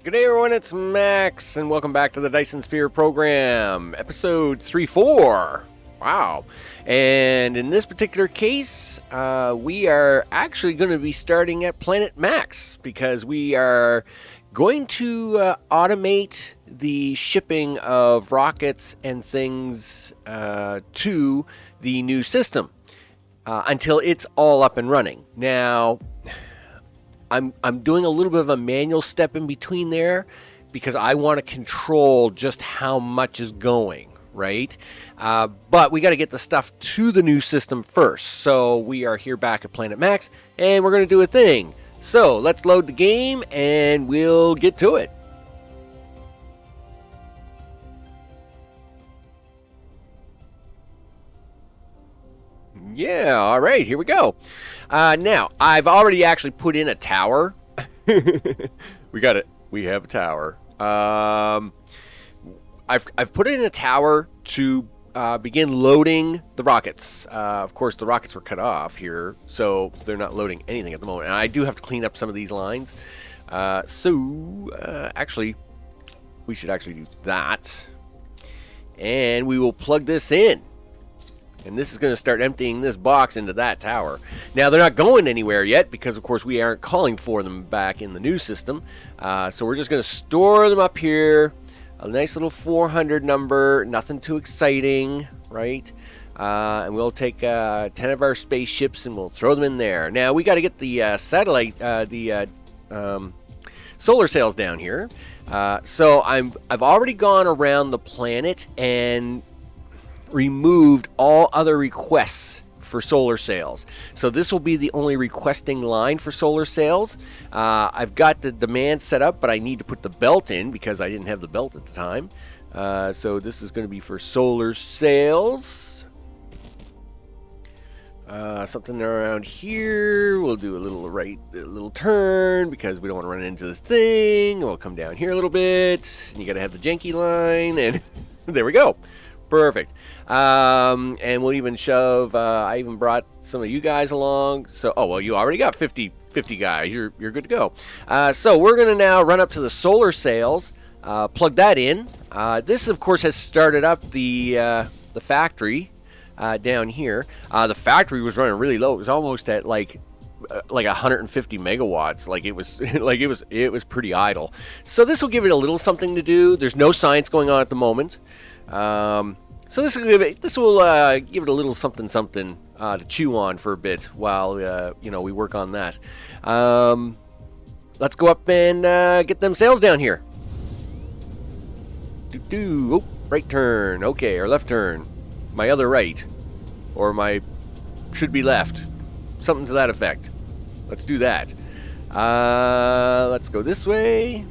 Good day, everyone. It's Max, and welcome back to the Dyson Sphere Program, episode 3-4. Wow. And in this particular case, we are actually going to be starting at Planet Max because we are going to automate the shipping of rockets and things to the new system until it's all up and running. Now, I'm doing a little bit of a manual step in between there because I want to control just how much is going, right? But we got to get the stuff to the new system first. So we are here back at Planet Max, and we're going to do a thing. So let's load the game, and we'll get to it. Yeah, all right, here we go. Now, I've already actually put in a tower. We got it. We have a tower. I've put in a tower to begin loading the rockets. Of course, the rockets were cut off here, so they're not loading anything at the moment. And I do have to clean up some of these lines. Actually, we should actually do that. And we will plug this in. And this is going to start emptying this box into that tower. Now, they're not going anywhere yet because, of course, we aren't calling for them back in the new system. So we're just going to store them up here. A nice little 400 number. Nothing too exciting, right? And we'll take 10 of our spaceships and we'll throw them in there. Now, we got to get the satellite, solar sails down here. So I've already gone around the planet and removed all other requests for solar sails. So this will be the only requesting line for solar sails. I've got the demand set up, but I need to put the belt in because I didn't have the belt at the time. So this is going to be for solar sails. Something around here. We'll do a little turn because we don't want to run into the thing. We'll come down here a little bit. And you got to have the janky line, and there we go. Perfect. And we'll even shove, I even brought some of you guys along. So, oh, well, you already got 50 guys. You're good to go. So we're going to now run up to the solar sails, plug that in. This, of course, has started up the factory down here. The factory was running really low. It was almost at like 150 megawatts. Like it was it was pretty idle. So this will give it a little something to do. There's no science going on at the moment. So this will give it a little something to chew on for a bit while we work on that. Let's go up and get them sails down here. Oh, right turn. Okay, or left turn. My other right, or my should be left. Something to that effect. Let's do that. Let's go this way.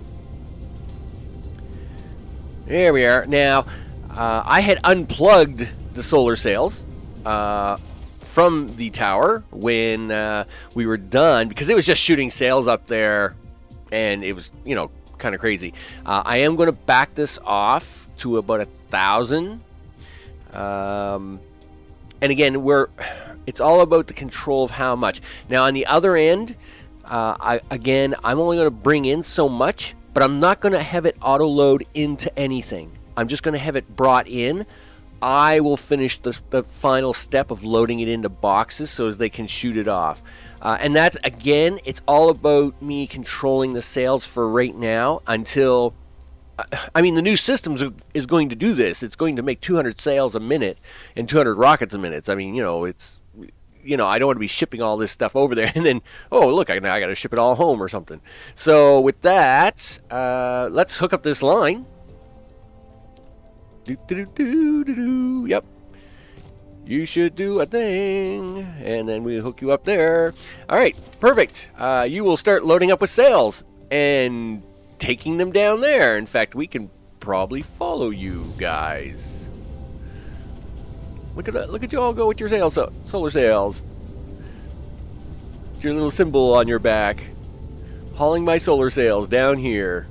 There we are. Now, I had unplugged the solar sails from the tower when we were done because it was just shooting sails up there and it was, kind of crazy. I am going to back this off to about 1,000. And again, it's all about the control of how much. Now, on the other end, I'm only going to bring in so much, but I'm not going to have it auto load into anything. I'm just going to have it brought in. I will finish the final step of loading it into boxes so as they can shoot it off. And that's, again, it's all about me controlling the sails for right now until... the new system is going to do this. It's going to make 200 sails a minute and 200 rockets a minute. I don't want to be shipping all this stuff over there and then, oh, look, I got to ship it all home or something. So with that, let's hook up this line. Yep. You should do a thing. And then we hook you up there. All right, perfect. You will start loading up with sails and taking them down there. In fact, we can probably follow you guys. Look at you all go with your solar sails. It's your little symbol on your back. Hauling my solar sails down here.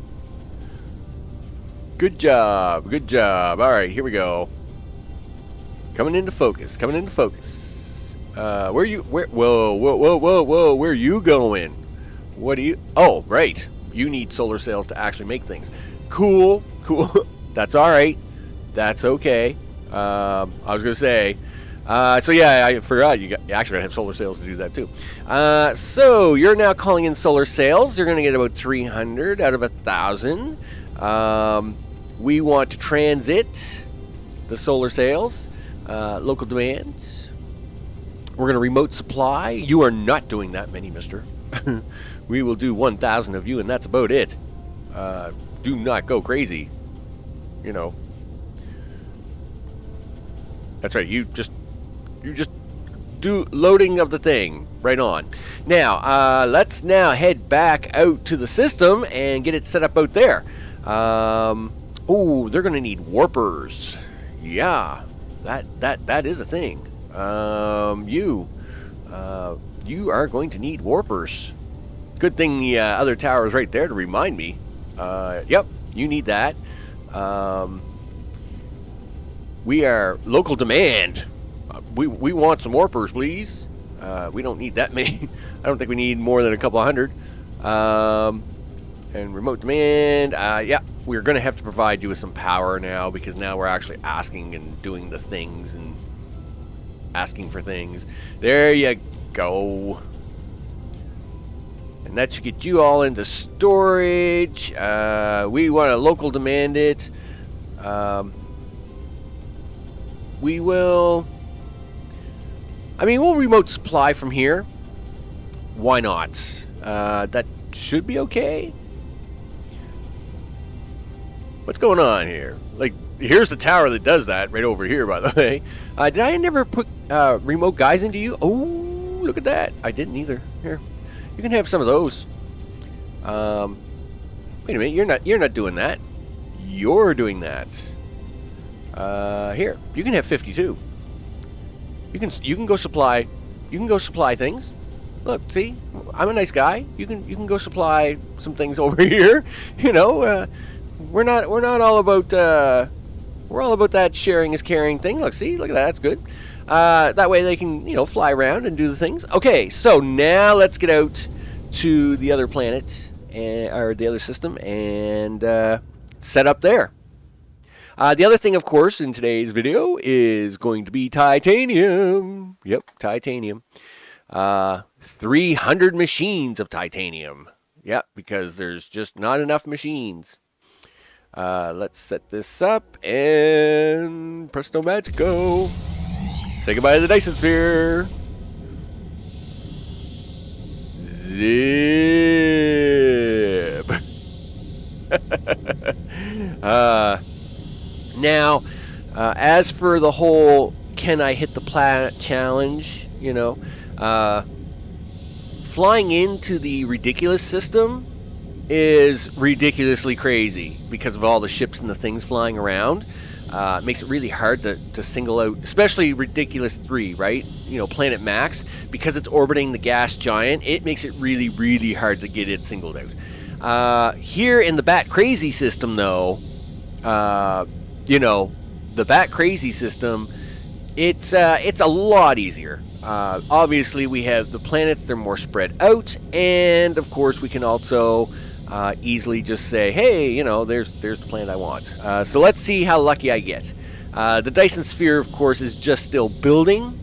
Good job. Good job. All right, here we go. Coming into focus. Where you? Whoa. Where are you going? What do you? Oh, right. You need solar sails to actually make things. Cool. That's all right. That's okay. I was gonna say. So yeah, I forgot you actually gotta have solar sails to do that too. So you're now calling in solar sails. You're gonna get about 300 out of 1,000. We want to transit the solar sails. Local demand. We're gonna remote supply. You are not doing that many, mister. We will do 1,000 of you, and that's about it. Do not go crazy. You know. That's right. You just do loading of the thing. Right on. Now, let's now head back out to the system and get it set up out there. Oh, they're going to need warpers. Yeah, that is a thing. You are going to need warpers. Good thing the other tower is right there to remind me. Yep, you need that. We are local demand. We want some warpers, please. We don't need that many. I don't think we need more than a couple hundred. And remote demand. Yeah, we're going to have to provide you with some power now, because now we're actually asking and doing the things and asking for things. There you go. And that should get you all into storage. We want to local demand it. We will... we'll remote supply from here. Why not? That should be okay. What's going on here? Like, here's the tower that does that right over here, by the way. Did I never put remote guys into you? Oh, look at that. I didn't either. Here, you can have some of those. Wait a minute. You're not doing that. You're doing that. Here, you can have 52. You can go supply. You can go supply things. Look, see, I'm a nice guy. You can go supply some things over here. You know, we're not all about we're all about that sharing is caring thing. Look, see, look at that. That's good. That way they can fly around and do the things. Okay, so now let's get out to the other planet or the other system and set up there. The other thing, of course, in today's video is going to be titanium. Yep, titanium. 300 machines of titanium. Yep, because there's just not enough machines. Let's set this up and presto magico. Say goodbye to the Dyson Sphere. Zip. Now, as for the whole can I hit the planet challenge, flying into the ridiculous system is ridiculously crazy because of all the ships and the things flying around. It makes it really hard to single out, especially Ridiculous 3, right? Planet Max, because it's orbiting the gas giant, it makes it really, really hard to get it singled out. Here in the Bat Crazy system, though, the Bat Crazy system, it's a lot easier. Obviously, we have the planets; they're more spread out, and of course, we can also easily just say, "Hey, there's the planet I want." So let's see how lucky I get. The Dyson Sphere, of course, is just still building,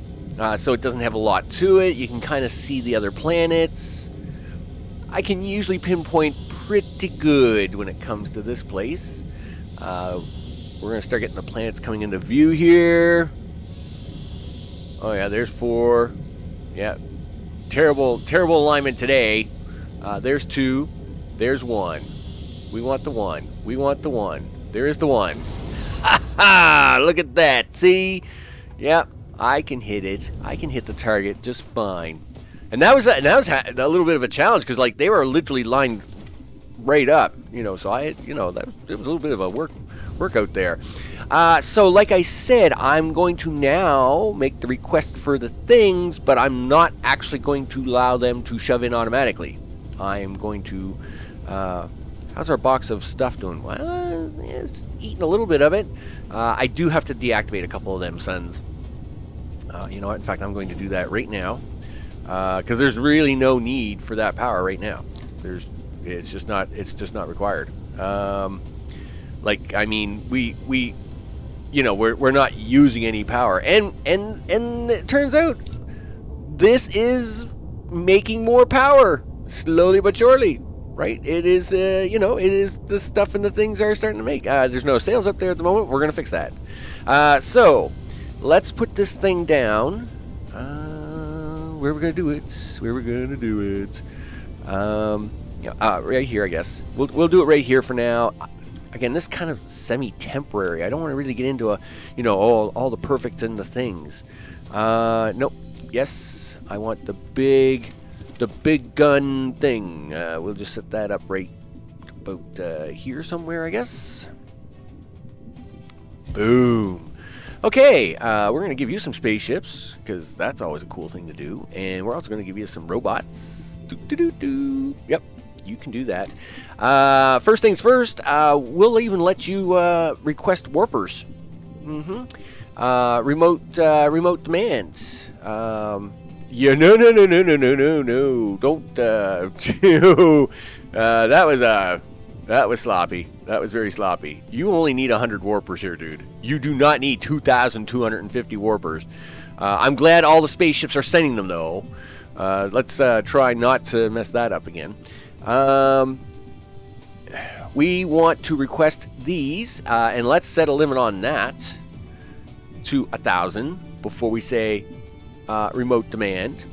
so it doesn't have a lot to it. You can kind of see the other planets. I can usually pinpoint pretty good when it comes to this place. We're going to start getting the planets coming into view here. Oh yeah, there's 4. Yeah, terrible alignment today. There's 2. There's 1. We want the 1. We want the 1. There is the 1. Ha ha! Look at that. See? Yep, I can hit it. I can hit the target just fine. And that was a little bit of a challenge because they were literally lined right up. So I, it was a little bit of a workout there. So like I said, I'm going to now make the request for the things, but I'm not actually going to allow them to shove in automatically. I am going to... how's our box of stuff doing? Well, it's eating a little bit of it. I do have to deactivate a couple of them sons. You know what? In fact, I'm going to do that right now. Because there's really no need for that power right now. There's It's just not required. Like, I mean, we you know, we're not using any power, and it turns out this is making more power slowly but surely, right? It is, you know, it is the stuff and the things are starting to make. There's no sales up there at the moment. We're gonna fix that. So let's put this thing down. Where we're gonna do it? Right here, I guess. We'll do it right here for now. Again, this is kind of semi-temporary. I don't want to really get into you know, all the perfects and the things. Nope. Yes, I want the big gun thing. We'll just set that up right about here somewhere, I guess. Boom. Okay, we're going to give you some spaceships, because that's always a cool thing to do. And we're also going to give you some robots. Yep, you can do that. First things first, we'll even let you request warpers. Remote demand. Yeah, no. Don't. That was sloppy. That was very sloppy. You only need 100 warpers here, dude. You do not need 2,250 warpers. I'm glad all the spaceships are sending them, though. Let's try not to mess that up again. We want to request these, and let's set a limit on that to 1,000 before we say remote demand.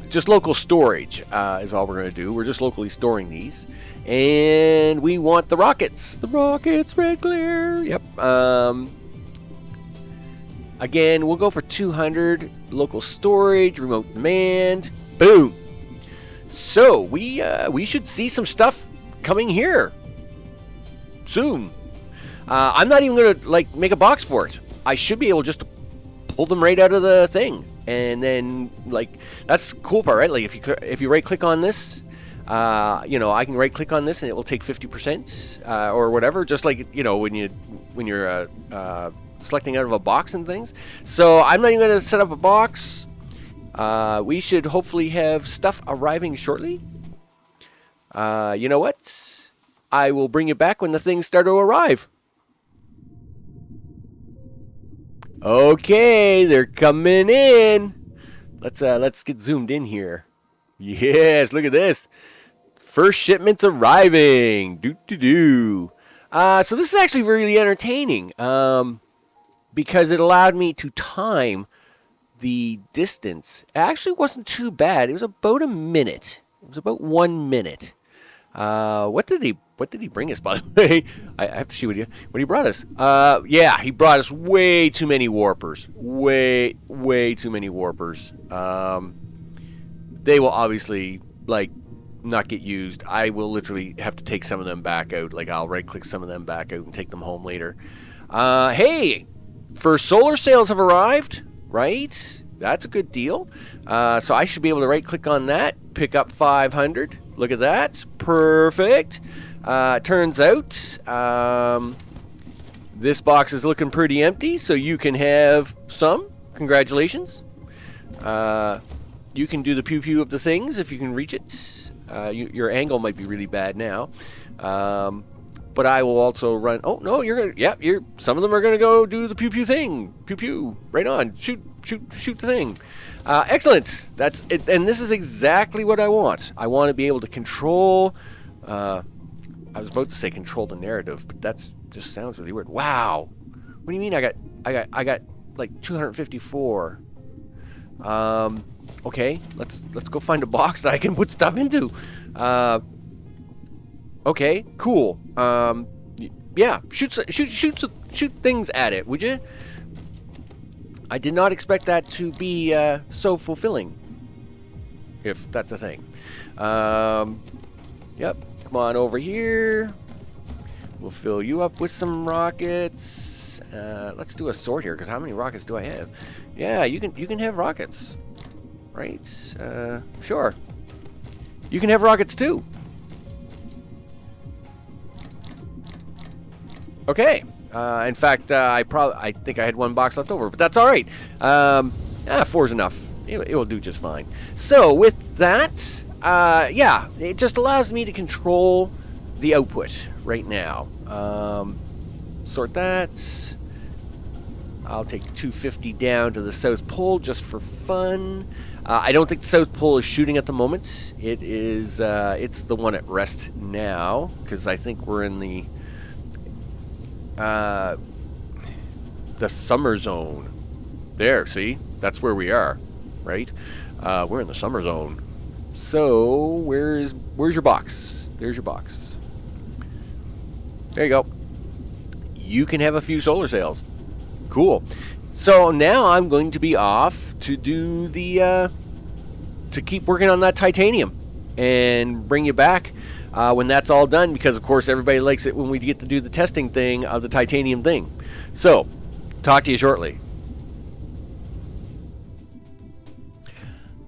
Just local storage is all we're going to do. We're just locally storing these. And we want the rockets. The rockets, red glare. Yep. Again, we'll go for 200. Local storage, remote demand. Boom. So, we should see some stuff coming here soon. I'm not even going to, like, make a box for it. I should be able just to pull them right out of the thing. And then, like, that's the cool part, right? Like, if you right-click on this, you know, I can right-click on this and it will take 50% or whatever, just like, you know, when you're selecting out of a box and things. So I'm not even going to set up a box. We should hopefully have stuff arriving shortly. You know what? I will bring you back when the things start to arrive. Okay, they're coming in. Let's get zoomed in here. Yes, look at this. First shipment's arriving. So this is actually really entertaining. Because it allowed me to time the distance. It actually wasn't too bad. It was about a minute. It was about 1 minute. What did he bring us, by the way? I have to see what he brought us. Yeah, he brought us way too many warpers. Way too many warpers. They will obviously, like, not get used. I will literally have to take some of them back out. Like, I'll right-click some of them back out and take them home later. Hey, first solar sails have arrived, right? That's a good deal. So I should be able to right-click on that, pick up 500. Look at that. Perfect. Turns out this box is looking pretty empty, so you can have some. Congratulations. You can do the pew-pew of the things if you can reach it. Your angle might be really bad now. But I will also run... Oh, no, you're going to... Yeah, some of them are going to go do the pew-pew thing. Pew-pew. Right on. Shoot the thing. Excellent. That's it. And this is exactly what I want. I want to be able to control... I was about to say control the narrative, but that's just sounds really weird. Wow. What do you mean I got like 254? Okay, let's go find a box that I can put stuff into. Okay, cool. Yeah, shoot things at it, would you? I did not expect that to be so fulfilling, if that's a thing. Yep, come on over here. We'll fill you up with some rockets. Let's do a sort here, because how many rockets do I have? Yeah, you can have rockets, right? Sure. You can have rockets too. Okay. In fact, I think I had one box left over, but that's all right. 4's enough. It will do just fine. So with that, yeah, it just allows me to control the output right now. Sort that. I'll take 250 down to the South Pole just for fun. I don't think the South Pole is shooting at the moment. It is. It's the one at rest now, because I think we're in the summer zone. There, see? That's where we are, right? We're in the summer zone. So, where's your box? There's your box. There you go. You can have a few solar sails. Cool. So now I'm going to be off to do the to keep working on that titanium and bring you back when that's all done, because of course everybody likes it when we get to do the testing thing of the titanium thing. So, talk to you shortly.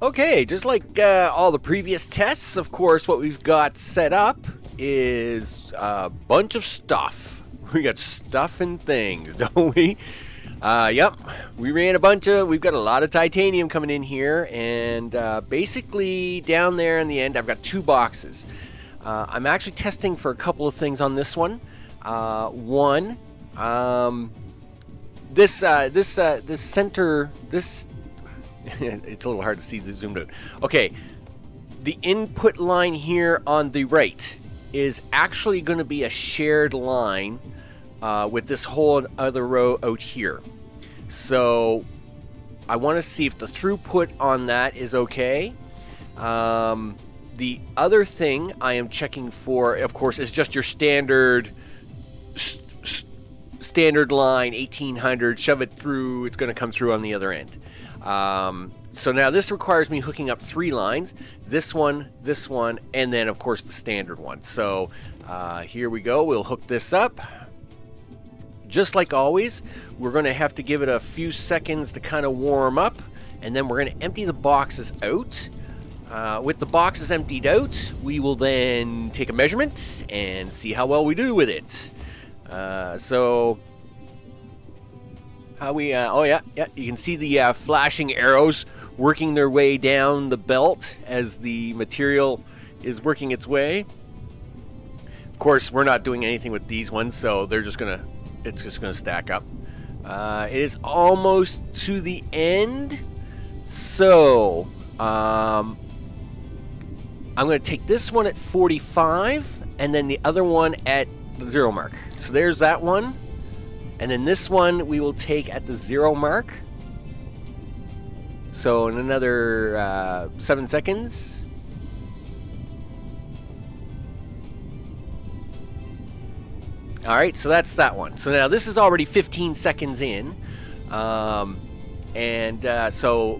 Okay, just like all the previous tests, of course, what we've got set up is a bunch of stuff. We got stuff and things, don't we? Yep, we ran we've got a lot of titanium coming in here, and basically down there in the end, I've got 2 boxes. I'm actually testing for a couple of things on this one. One, this center, it's a little hard to see the zoomed out. Okay, the input line here on the right is actually going to be a shared line with this whole other row out here. So I want to see if the throughput on that is okay. The other thing I am checking for, of course, is just your standard line, 1800, shove it through, it's going to come through on the other end. So now this requires me hooking up 3 lines, this one, and then of course the standard one. So here we go, we'll hook this up. Just like always, we're going to have to give it a few seconds to kind of warm up, and then we're going to empty the boxes out. With the boxes emptied out, we will then take a measurement and see how well we do with it. So how we oh yeah, you can see the flashing arrows working their way down the belt as the material is working its way. Of course, we're not doing anything with these ones, so it's just gonna stack up. It is almost to the end, so I'm gonna take this one at 45 and then the other one at the 0 mark. So there's that one, and then this one we will take at the 0 mark. So in another 7 seconds. Alright, so that's that one. So now this is already 15 seconds in. So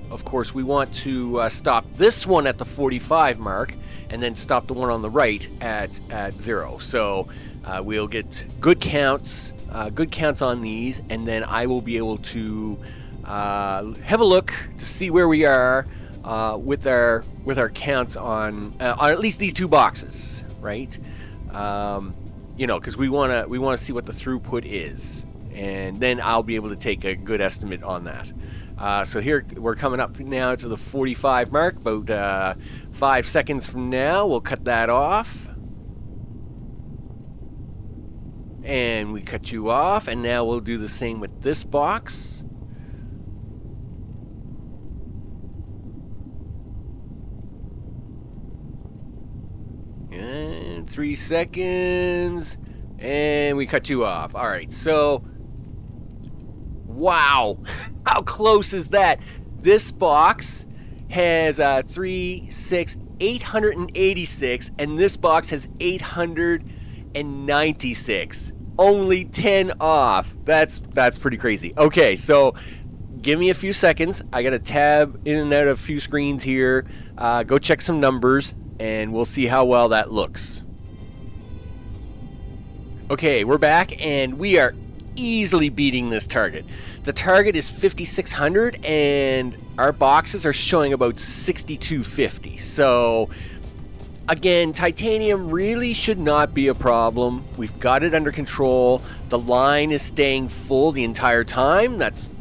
of course we want to stop this one at the 45 mark and then stop the one on the right at 0. So we'll get good counts on these, and then I will be able to have a look to see where we are with our counts on at least these 2 boxes, right? You know, because we want to see what the throughput is, and then I'll be able to take a good estimate on that. So here we're coming up now to the 45 mark. About 5 seconds from now, we'll cut that off, and we cut you off, and now we'll do the same with this box. And 3 seconds, and we cut you off. All right, so wow, how close is that? This box has 886, and this box has 896. Only 10 off. That's pretty crazy. Okay, so give me a few seconds. I gotta tab in and out of a few screens here. Go check some numbers, and we'll see how well that looks. Okay, we're back, and we are easily beating this target. The target is 5600, and our boxes are showing about 6250. So again, titanium really should not be a problem. We've got it under control. The line is staying full the entire time. That's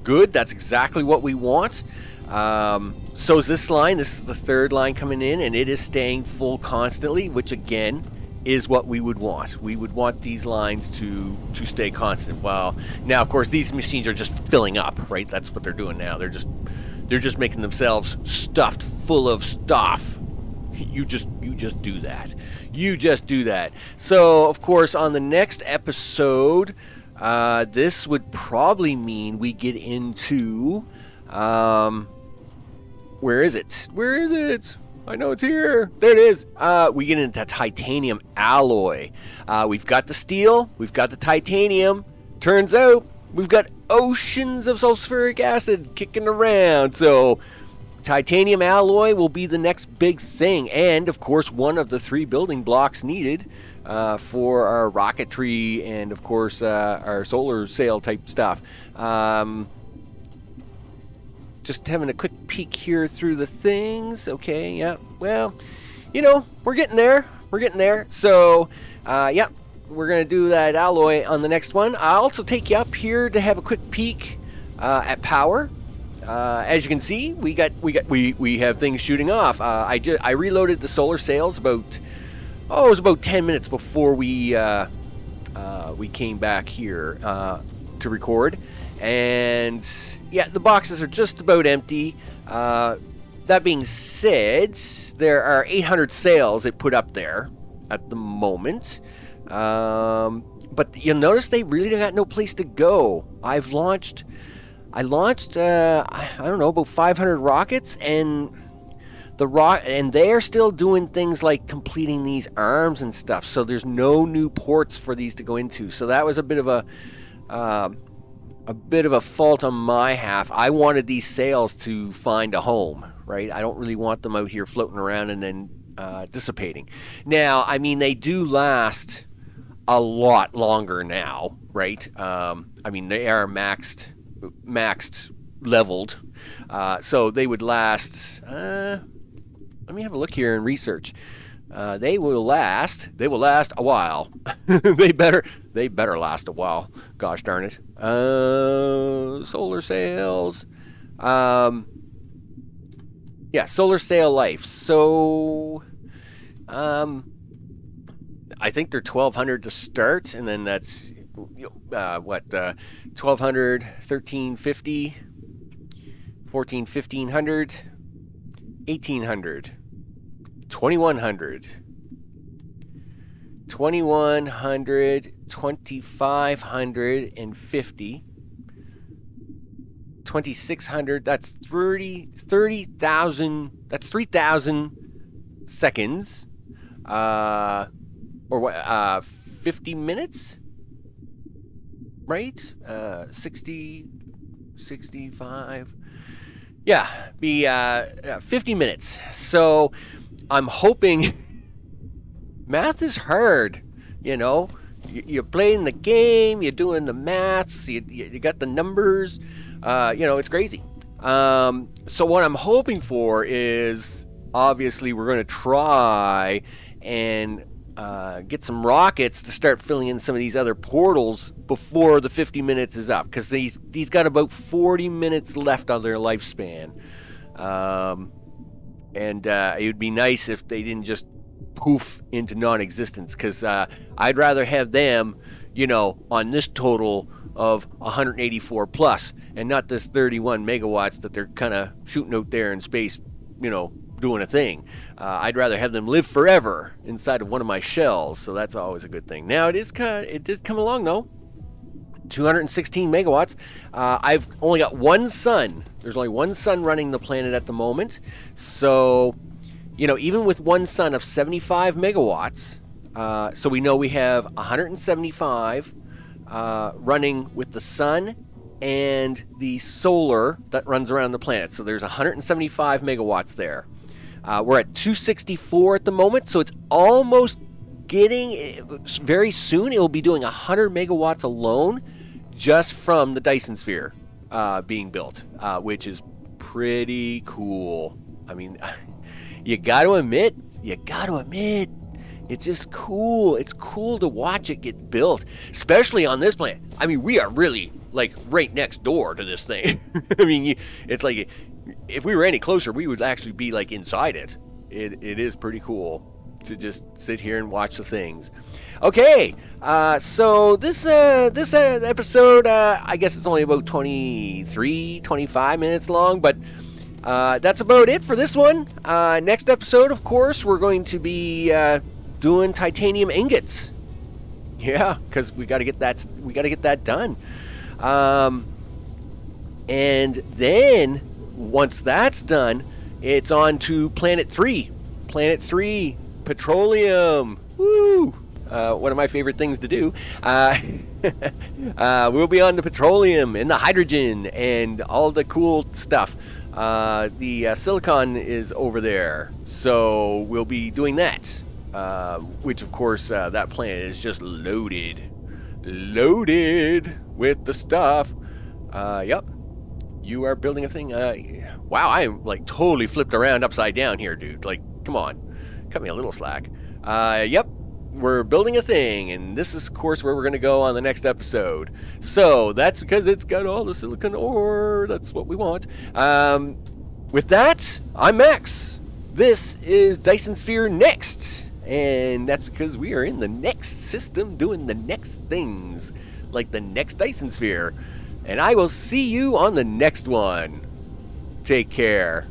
good. That's exactly what we want. So is this line. This is the third line coming in, and it is staying full constantly, which again is what we would want. We would want these lines to stay constant. Well, now of course these machines are just filling up, right? That's what they're doing now. They're just making themselves stuffed full of stuff. You just do that. You just do that. So of course on the next episode, this would probably mean we get into where is it? Where is it? I know it's here. There it is. We get into titanium alloy. We've got the steel. We've got the titanium. Turns out we've got oceans of sulfuric acid kicking around. So titanium alloy will be the next big thing. And, of course, one of the 3 building blocks needed for our rocketry and, of course, our solar sail type stuff. Just having a quick peek here through the things. Okay, yeah. Well, we're getting there. We're getting there. So, yeah, we're going to do that alloy on the next one. I'll also take you up here to have a quick peek at power. As you can see, we have things shooting off. I reloaded the solar sails about 10 minutes before we came back here to record. And yeah, the boxes are just about empty. That being said, there are 800 sails it put up there at the moment. But you'll notice they really got no place to go. I launched, I don't know, about 500 rockets, and they are still doing things like completing these arms and stuff. So there's no new ports for these to go into. So that was a bit of a fault on my half. I wanted these sails to find a home, right? I don't really want them out here floating around and then dissipating. Now, I mean, they do last a lot longer now, right? I mean, they are maxed leveled, so they would last. Let me have a look here and research. They will last a while. they better last a while. Gosh darn it. Solar sails. Yeah, solar sail life. So, I think they're 1,200 to start, and then that's 1,200, 1,350, 1,500, 1,800. 2,100, 2,550, 2,600. That's 30,000. That's 3,000 seconds. Or what? 50 minutes, right? 60, 65. Yeah, be 50 minutes. So I'm hoping. Math is hard, You're playing the game, you're doing the maths, you got the numbers, it's crazy. So what I'm hoping for is, obviously, we're going to try and get some rockets to start filling in some of these other portals before the 50 minutes is up, because these got about 40 minutes left on their lifespan. And it would be nice if they didn't just poof into non-existence, because I'd rather have them, on this total of 184 plus, and not this 31 megawatts that they're kind of shooting out there in space, doing a thing. I'd rather have them live forever inside of one of my shells, so that's always a good thing. Now it did come along though. 216 megawatts. I've only got one sun. There's only one sun running the planet at the moment, so even with one sun of 75 megawatts, so we know we have 175 running with the sun and the solar that runs around the planet. So there's 175 megawatts there. We're at 264 at the moment, so it's almost getting, very soon it will be doing 100 megawatts alone just from the Dyson Sphere being built, which is pretty cool. I mean, you got to admit, it's just cool. It's cool to watch it get built, especially on this planet. I mean, we are really like right next door to this thing. I mean, it's like if we were any closer, we would actually be like inside it. It is pretty cool to just sit here and watch the things. Okay, so this episode, I guess it's only about 25 minutes long, but that's about it for this one. Next episode, of course, we're going to be doing titanium ingots. Yeah, because we got to get that done. And then once that's done, it's on to Planet 3. Planet 3, petroleum. Woo! One of my favorite things to do. We'll be on the petroleum and the hydrogen and all the cool stuff. The silicon is over there, so we'll be doing that. Which, of course, that planet is just loaded with the stuff. Yep. You are building a thing. Wow, I am like totally flipped around upside down here, dude. Like, come on, cut me a little slack. Yep. We're building a thing, and this is, of course, where we're going to go on the next episode. So that's because it's got all the silicon ore. That's what we want. With that, I'm Max. This is Dyson Sphere Next, and that's because we are in the next system doing the next things, like the next Dyson Sphere. And I will see you on the next one. Take care.